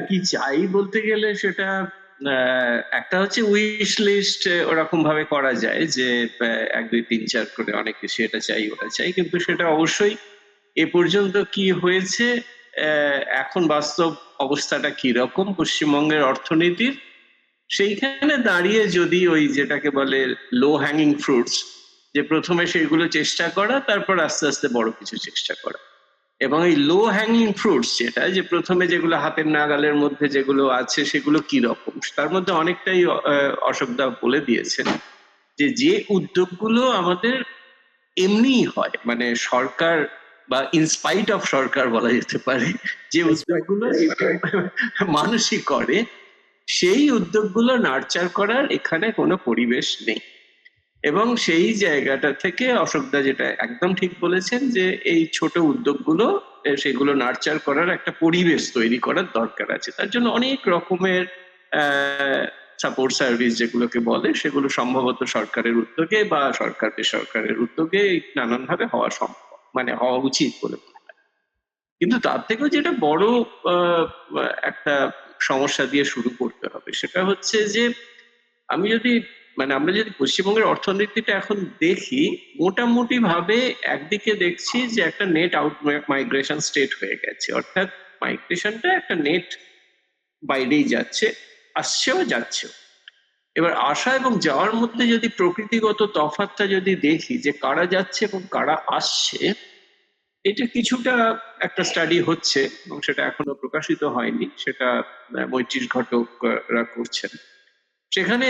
কি চাই বলতে গেলে সেটা একটা হচ্ছে উইশ লিস্ট, ওরকম ভাবে করা যায় যে ১, ২, ৩, ৪ করে অনেক কিছু এটা চাই ওটা চাই, কিন্তু সেটা অবশ্যই এ পর্যন্ত কি হয়েছে, এখন বাস্তব অবস্থাটা কি রকম পশ্চিমবঙ্গের অর্থনীতির, সেইখানে দাঁড়িয়ে যদি ওই যেটাকে বলে লো হ্যাঙ্গিং ফ্রুটস, যে প্রথমে সেইগুলো চেষ্টা করা, তারপর আস্তে আস্তে বড় কিছু চেষ্টা করা। এবং এই লো হ্যাঙ্গিং ফ্রুটস যেটা, যে প্রথমে যেগুলো হাতের নাগালের মধ্যে যেগুলো আছে সেগুলো কি রকম, তার মধ্যে অনেকটাই অশোকদা বলে দিয়েছেন, যে উদ্যোগগুলো আমাদের এমনিই হয়, মানে সরকার বা ইনস্পাইট অফ সরকার বলা যেতে পারে, যে উদ্যোগগুলো মানুষই করে, সেই উদ্যোগগুলো নার্চার করার এখানে কোনো পরিবেশ নেই। এবং সেই জায়গাটা থেকে অশোকদা যেটা একদম ঠিক বলেছেন, যে এই ছোট উদ্যোগগুলো সেগুলো নার্চার করার একটা পরিবেশ তৈরি করার দরকার আছে। তার জন্য অনেক রকমের সাপোর্ট সার্ভিস যেগুলোকে বলে, সেগুলো সম্ভবত সরকারের উদ্যোগে বা সরকার বেসরকারের উদ্যোগে নানানভাবে হওয়া সম্ভব, মানে হওয়া উচিত বলে মনে হয়। কিন্তু তার থেকেও যেটা বড় একটা সমস্যা দিয়ে শুরু করতে হবে, সেটা হচ্ছে যে আমি যদি আমরা যদি পশ্চিমবঙ্গের অর্থনীতিটা এখন দেখি, মোটামুটি ভাবে একদিকে দেখছি যে একটা নেট আউট মাইগ্রেশন স্টেট হয়ে গেছে, অর্থাৎ মাইগ্রেশনটা একটা নেট বাইরেই যাচ্ছে, আসছেও যাচ্ছেও। এবার আসা এবং যাওয়ার মধ্যে যদি প্রকৃতিগত তফাৎটা যদি দেখি, যে কারা যাচ্ছে এবং কারা আসছে, এটা কিছুটা একটা স্টাডি হচ্ছে এবং সেটা এখনো প্রকাশিত হয়নি, সেটা মৈত্রীশ ঘটকরা করছেন। সেখানে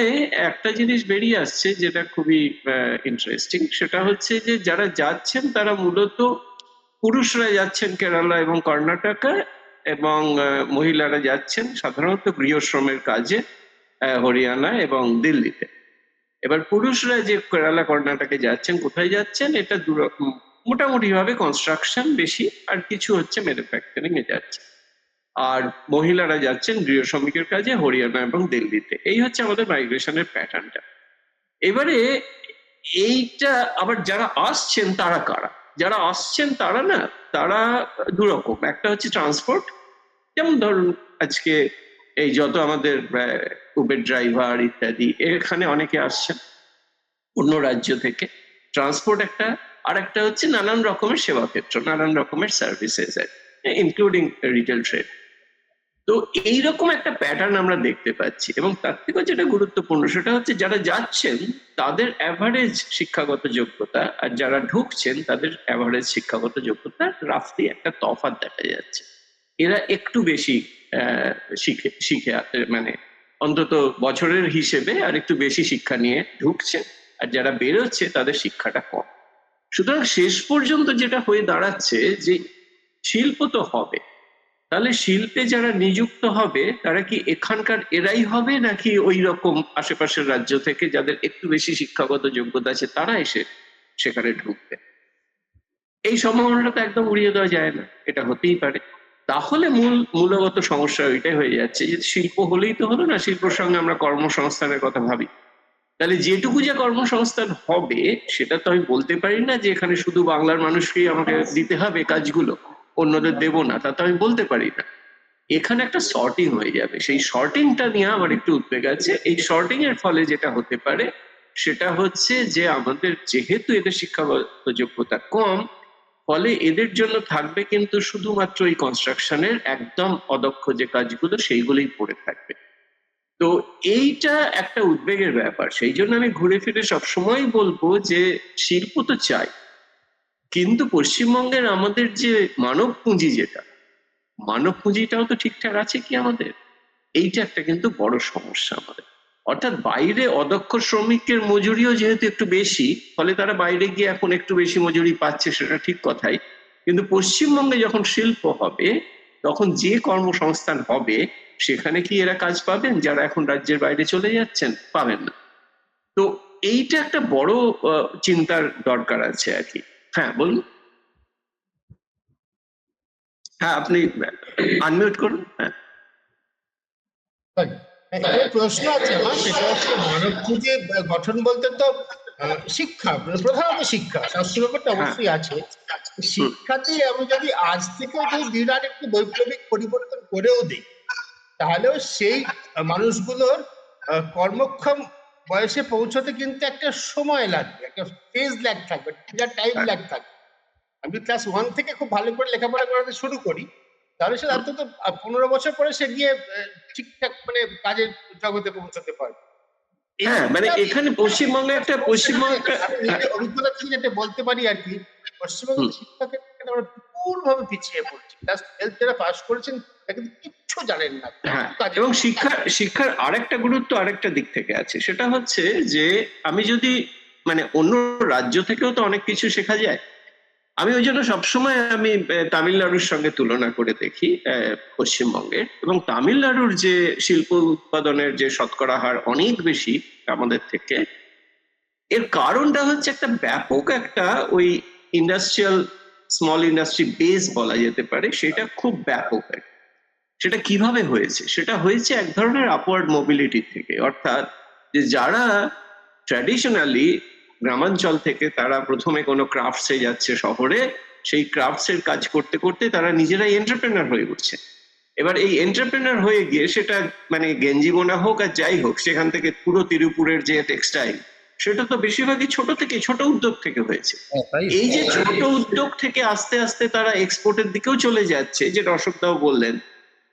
একটা জিনিস বেরিয়ে আসছে যেটা খুবই ইন্টারেস্টিং, সেটা হচ্ছে যে যারা যাচ্ছেন তারা মূলত পুরুষরা যাচ্ছেন কেরালা এবং কর্ণাটকা, এবং মহিলারা যাচ্ছেন সাধারণত গৃহশ্রমের কাজে হরিয়ানা এবং দিল্লিতে। এবার পুরুষরা যে কেরালা কর্ণাটকে যাচ্ছেন, কোথায় যাচ্ছেন, এটা মোটামুটি ভাবে কনস্ট্রাকশন বেশি, আর কিছু হচ্ছে ম্যানুফ্যাকচারিং এ যাচ্ছে। আর মহিলারা যাচ্ছেন গৃহ শ্রমিকের কাজে হরিয়ানা এবং দিল্লিতে। এই হচ্ছে আমাদের মাইগ্রেশনের প্যাটার্নটা। এবারে এইটা আবার যারা আসছেন তারা কারা, যারা আসছেন তারা না, তারা দুরকম। একটা হচ্ছে ট্রান্সপোর্ট, যেমন ধরুন আজকে এই যত আমাদের উবের ড্রাইভার ইত্যাদি, এখানে অনেকে আসছেন অন্য রাজ্য থেকে, ট্রান্সপোর্ট একটা। আর একটা হচ্ছে নানান রকমের সেবা ক্ষেত্র, নানান রকমের সার্ভিসেস, ইনক্লুডিং রিটেল ট্রেড। তো এইরকম একটা প্যাটার্ন আমরা দেখতে পাচ্ছি, এবং তার থেকেও যেটা গুরুত্বপূর্ণ সেটা হচ্ছে যারা যাচ্ছেন তাদের অ্যাভারেজ শিক্ষাগত যোগ্যতা, আর যারা ঢুকছেন তাদের অ্যাভারেজ শিক্ষাগত যোগ্যতা রাফলি একটা তফাৎ দেখা যাচ্ছে। এরা একটু বেশি শিখে শিখে মানে অন্তত বছরের হিসেবে আর একটু বেশি শিক্ষা নিয়ে ঢুকছে, আর যারা বেরোচ্ছে তাদের শিক্ষাটা কম। সুতরাং শেষ পর্যন্ত যেটা হয়ে দাঁড়াচ্ছে, যে শিল্প তো হবে, তাহলে শিল্পে যারা নিযুক্ত হবে তারা কি এখানকার এরাই হবে, নাকি ওই রকম আশেপাশের রাজ্য থেকে যাদের একটু বেশি শিক্ষাগত যোগ্যতা আছে তারা এসে সেখানে ঢুকবে? এই সম্ভাবনাটা তো একদম উড়িয়ে দেওয়া যায় না, এটা হতেই পারে। তাহলে মূলগত সমস্যা ওইটাই হয়ে যাচ্ছে, যে শিল্প হলেই তো হলো না, শিল্পের সঙ্গে আমরা কর্মসংস্থানের কথা ভাবি। তাহলে যেটুকু যে কর্মসংস্থান হবে সেটা তো আমি বলতে পারি না যে এখানে শুধু বাংলার মানুষকেই আমাকে দিতে হবে কাজগুলো, অন্যদের দেব না, তা তো আমি বলতে পারি না। এখানে একটা শর্টিং হয়ে যাবে, সেই শর্টিংটা নিয়ে আমার একটু উদ্বেগ আছে। এই শর্টিং এর ফলে যেটা হতে পারে সেটা হচ্ছে যে আমাদের যেহেতু এদের শিক্ষাগত যোগ্যতা কম, ফলে এদের জন্য থাকবে কিন্তু শুধুমাত্র এই কনস্ট্রাকশনের একদম অদক্ষ যে কাজগুলো সেইগুলোই পড়ে থাকবে। তো এইটা একটা উদ্বেগের ব্যাপার। সেই জন্য আমি ঘুরে ফিরে সবসময় বলবো যে শিল্প তো চাই, কিন্তু পশ্চিমবঙ্গের আমাদের যে মানব পুঁজি, যেটা মানব পুঁজিটাও তো ঠিকঠাক আছে কি আমাদের, এইটা একটা কিন্তু বড় সমস্যা আমাদের। অর্থাৎ বাইরে অদক্ষ শ্রমিকের মজুরিও যেহেতু একটু বেশি, ফলে তারা বাইরে গিয়ে এখন একটু বেশি মজুরি পাচ্ছে, সেটা ঠিক কথাই। কিন্তু পশ্চিমবঙ্গে যখন শিল্প হবে, তখন যে কর্মসংস্থান হবে সেখানে কি এরা কাজ পাবেন যারা এখন রাজ্যের বাইরে চলে যাচ্ছেন? পাবেন না। তো এইটা একটা বড় চিন্তার দরকার আছে আর কি। হ্যাঁ বলুন। হ্যাঁ, আপনি আনমিউট করুন। হ্যাঁ, এখানে প্রশ্ন আছে, সেটা হচ্ছে মানব পুঁজি গঠন বলতে তো শিক্ষা, প্রধানত শিক্ষা, স্বাস্থ্য ব্যাপারটা অবশ্যই আছে। শিক্ষাতে আমি যদি আজ থেকে যদি বিরাট একটু বৈপ্লবিক পরিবর্তন করেও দিই, তাহলেও সেই মানুষগুলোর কর্মক্ষম বয়সে পৌঁছতে কিন্তু একটা সময় লাগবে, একটা ফেজ ল্যাগ থাকবে, টাইম ল্যাগ থাকবে। আমি ক্লাস 1 থেকে খুব ভালো করে লেখাপড়া করাতে শুরু করি, তাহলে সে অন্তত 15 বছর পরে সে গিয়ে ঠিকঠাক মানে কাজের জগতে পৌঁছতে পারবে। হ্যাঁ, মানে এখানে পশ্চিমবঙ্গে একটা আমি নিজের অভিজ্ঞতা থেকে যেটা বলতে পারি আর কি, পশ্চিমবঙ্গের শিক্ষাকে আমরা বিপুলভাবে পিছিয়ে পড়ছি। ক্লাস 12 যারা পাস করেছেন তারা কিন্তু কিচ্ছু জানেন না। হ্যাঁ, এবং শিক্ষার আরেকটা গুরুত্ব আরেকটা দিক থেকে আছে, সেটা হচ্ছে যে আমি যদি মানে অন্য রাজ্য থেকেও তো অনেক কিছু শেখা যায়। আমি ওই জন্য সবসময় আমি তামিলনাড়ুর সঙ্গে তুলনা করে দেখি পশ্চিমবঙ্গের, এবং তামিলনাড়ুর যে শিল্প উৎপাদনের যে শতকরা হার অনেক বেশি আমাদের থেকে। এর কারণটা হচ্ছে একটা ব্যাপক একটা ওই ইন্ডাস্ট্রিয়াল স্মল ইন্ডাস্ট্রি বেস বলা যেতে পারে, সেটা খুব ব্যাপক। সেটা কিভাবে হয়েছে? সেটা হয়েছে এক ধরনের আপওয়ার্ড মোবিলিটি থেকে, অর্থাৎ যে যারা ট্র্যাডিশনালি গ্রামাঞ্চল থেকে তারা প্রথমে কোনো ক্রাফটসে যাচ্ছে শহরে, সেই ক্রাফটসের কাজ করতে করতে তারা নিজেরাই এন্টারপ্রেনার হয়ে উঠছে। এবার এই এন্টারপ্রেনার হয়ে গিয়ে সেটা মানে গেঞ্জি বোনা হোক আর যাই হোক, সেখান থেকে পুরো তিরুপুরের যে টেক্সটাইল, সেটা তো বেশিরভাগই ছোট উদ্যোগ থেকে হয়েছে। এই যে ছোট উদ্যোগ থেকে আস্তে আস্তে তারা এক্সপোর্টের দিকেও চলে যাচ্ছে, যেটা অশোকদাও বললেন,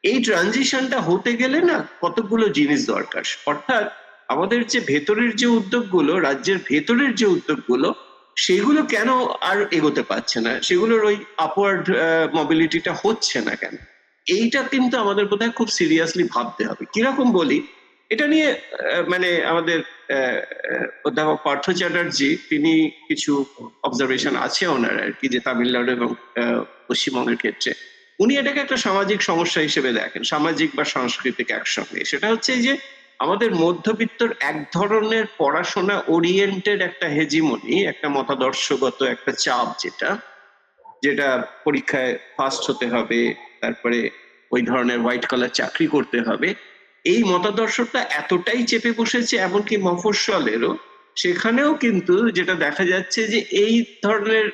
এই ট্রানজিশনটা হতে গেলে না কতগুলো জিনিস দরকার। অর্থাৎ আমাদের যে ভেতরের যে উদ্যোগগুলো, রাজ্যের ভেতরের যে উদ্যোগগুলো, সেগুলো কেন আর এগোতে পারছে না, সেগুলোর ওই আপওয়ার্ড মোবিলিটিটা হচ্ছে না কেন, এইটা কিন্তু আমাদের বোধহয় খুব সিরিয়াসলি ভাবতে হবে। কিরকম বলি, এটা নিয়ে মানে আমাদের অধ্যাপক পার্থ চ্যাটার্জি, তিনি কিছু অবজারভেশন আছে ওনার আর কি, যে তামিলনাড়ু এবং পশ্চিমবঙ্গের ক্ষেত্রে উনি এটাকে একটা সামাজিক সমস্যা হিসেবে দেখেন, সামাজিক বা সাংস্কৃতিক একসঙ্গে। সেটা হচ্ছে যে আমাদের মধ্যবিত্তর এক ধরনের পড়াশোনা ওরিয়েন্টেড একটা হেজিমনি, একটা মতাদর্শগত একটা চাপ, যেটা পরীক্ষায় ফার্স্ট হতে হবে, তারপরে ওই ধরনের হোয়াইট কলার চাকরি করতে হবে, এই মতাদর্শটা এতটাই চেপে বসেছে এমনকি মফস্বলেরও। সেখানেও কিন্তু যেটা দেখা যাচ্ছে যে এই ধরনের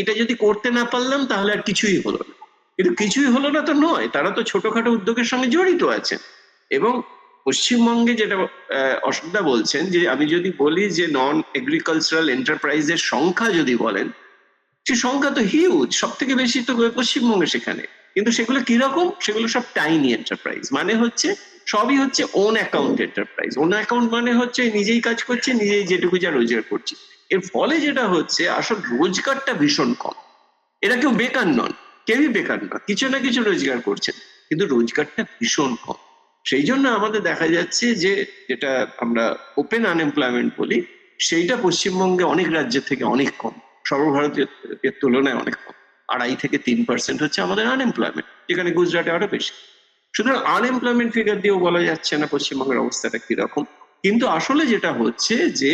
এটা যদি করতে না পারলাম তাহলে আর কিছুই হলো না। কিন্তু কিছুই হলো না তো নয়, তারা তো ছোটখাটো উদ্যোগের সঙ্গে জড়িত আছেন। এবং পশ্চিমবঙ্গে যেটা অশোকদা বলছেন, যে আমি যদি বলি যে নন এগ্রিকালচারাল এন্টারপ্রাইজের সংখ্যা যদি বলেন, সে সংখ্যা তো হিউজ, সব থেকে বেশি তো পশ্চিমবঙ্গে সেখানে। কিন্তু সেগুলো কিরকম? সেগুলো সব টাইনি এন্টারপ্রাইজ, মানে হচ্ছে সবই হচ্ছে own account enterprise. Own account মানে হচ্ছে নিজেই কাজ করছে, নিজেই যেটুকু যা রোজগার করছে। এর ফলে যেটা হচ্ছে, আসল রোজগারটা ভীষণ কম। এরা কেউ বেকার নন, কেউই বেকার নন, কিছু না কিছু রোজগার করছেন, কিন্তু রোজগারটা ভীষণ কম। সেই জন্য আমাদের দেখা যাচ্ছে যে যেটা আমরা ওপেন আনএমপ্লয়মেন্ট বলি, সেইটা পশ্চিমবঙ্গে অনেক রাজ্যের থেকে অনেক কম, সর্বভারতীয় তুলনায় অনেক কম। 2.5 থেকে 3% হচ্ছে আমাদের আনএমপ্লয়মেন্ট, যেখানে গুজরাটে আরো বেশি। সুতরাং আনএমপ্লয়মেন্ট ফিগার দিয়েও বলা যাচ্ছে না পশ্চিমবঙ্গের অবস্থাটা কিরকম। কিন্তু আসলে যেটা হচ্ছে যে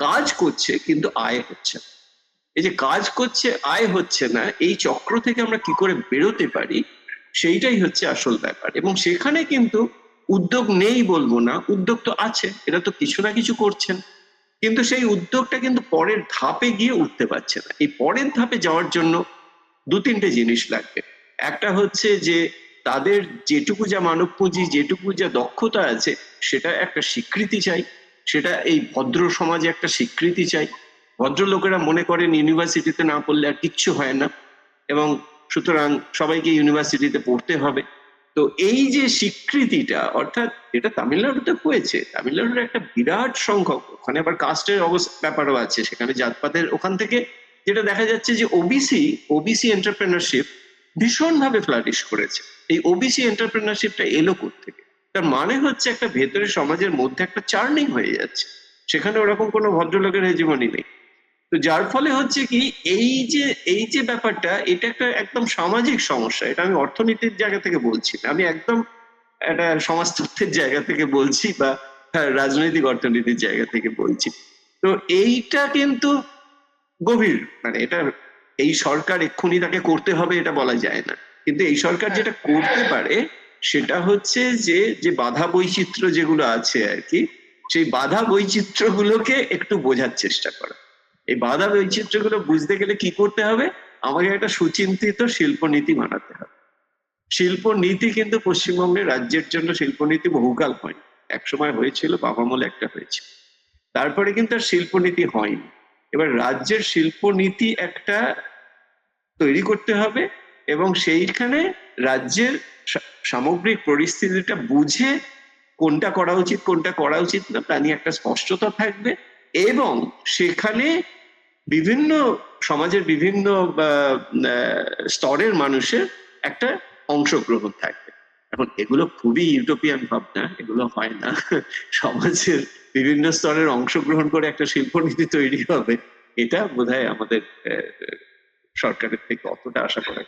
কাজ করছে কিন্তু আয় হচ্ছে না। এই যে কাজ করছে আয় হচ্ছে না, এই চক্র থেকে আমরা কি করে বেরোতে পারি, সেইটাই হচ্ছে আসল ব্যাপার। এবং সেখানে কিন্তু উদ্যোগ নেই বলবো না, উদ্যোগ তো আছে, এরা তো কিছু না কিছু করছেন, কিন্তু সেই উদ্যোগটা কিন্তু পরের ধাপে গিয়ে উঠতে পারছে না। এই পরের ধাপে যাওয়ার জন্য 2-3টে জিনিস লাগবে। একটা হচ্ছে যে তাদের যেটুকু যা মানব পুঁজি, যেটুকু যা দক্ষতা আছে, সেটা একটা স্বীকৃতি চাই। সেটা এই ভদ্র সমাজে একটা স্বীকৃতি চাই। ভদ্রলোকেরা মনে করেন ইউনিভার্সিটিতে না পড়লে আর কিচ্ছু হয় না, এবং সুতরাং সবাইকে ইউনিভার্সিটিতে পড়তে হবে। তো এই যে স্বীকৃতিটা, অর্থাৎ এটা তামিলনাড়ুতে হয়েছে, তামিলনাড়ুর একটা বিরাট সংখ্যক, ওখানে আবার কাস্টের ব্যাপারও আছে, সেখানে জাতপাতের, ওখান থেকে যেটা দেখা যাচ্ছে যে ওবিসি এন্টারপ্রেনারশিপ ভীষণ ভাবে ফ্লারিশ করেছে। এই ওবিসি এন্টারপ্রেনারশিপটা এলো কোত্থেকে? তার মানে হচ্ছে একটা ভেতরে সমাজের মধ্যে একটা চার্নিং হয়ে যাচ্ছে, সেখানে ওরকম কোনো ভদ্রলোকের হেজিমনি নেই। তো যার ফলে হচ্ছে কি, এই যে ব্যাপারটা, এটা একটা একদম সামাজিক সমস্যা। এটা আমি অর্থনীতির জায়গা থেকে বলছি না, আমি একদম একটা সমাজতত্ত্বের জায়গা থেকে বলছি, বা রাজনৈতিক অর্থনীতির জায়গা থেকে বলছি। তো এইটা কিন্তু গভীর, মানে এটা এই সরকার এক্ষুনি তাকে করতে হবে এটা বলা যায় না, কিন্তু এই সরকার যেটা করতে পারে সেটা হচ্ছে যে বাধা বৈচিত্র্য যেগুলো আছে আর কি, সেই বাধা বৈচিত্র্যগুলোকে একটু বোঝার চেষ্টা করা। এই বাধা বৈচিত্র্যগুলো বুঝতে গেলে কি করতে হবে? আমাকে একটা সুচিন্তিত শিল্পনীতি বানাতে হবে। শিল্পনীতি কিন্তু পশ্চিমবঙ্গের রাজ্যের জন্য শিল্পনীতি বহুকাল হয়নি। একসময় হয়েছিল, বাবামলে একটা হয়েছিল, তারপরে কিন্তু আর শিল্পনীতি হয়নি। এবার রাজ্যের শিল্পনীতি একটা তৈরি করতে হবে, এবং সেইখানে রাজ্যের সামগ্রিক পরিস্থিতিটা বুঝে কোনটা করা উচিত কোনটা করা উচিত না তা নিয়ে একটা স্পষ্টতা থাকবে, এবং সেখানে বিভিন্ন সমাজের বিভিন্ন স্তরের মানুষের একটা অংশগ্রহণ থাকবে। এখন এগুলো খুবই ইউটোপিয়ান ভাবনা, এগুলো হয় না। সমাজের বিভিন্ন স্তরের অংশগ্রহণ করে একটা শিল্পনীতি তৈরি হবে, এটা বোধহয় আমাদের সরকারের থেকে অতটা আশা করা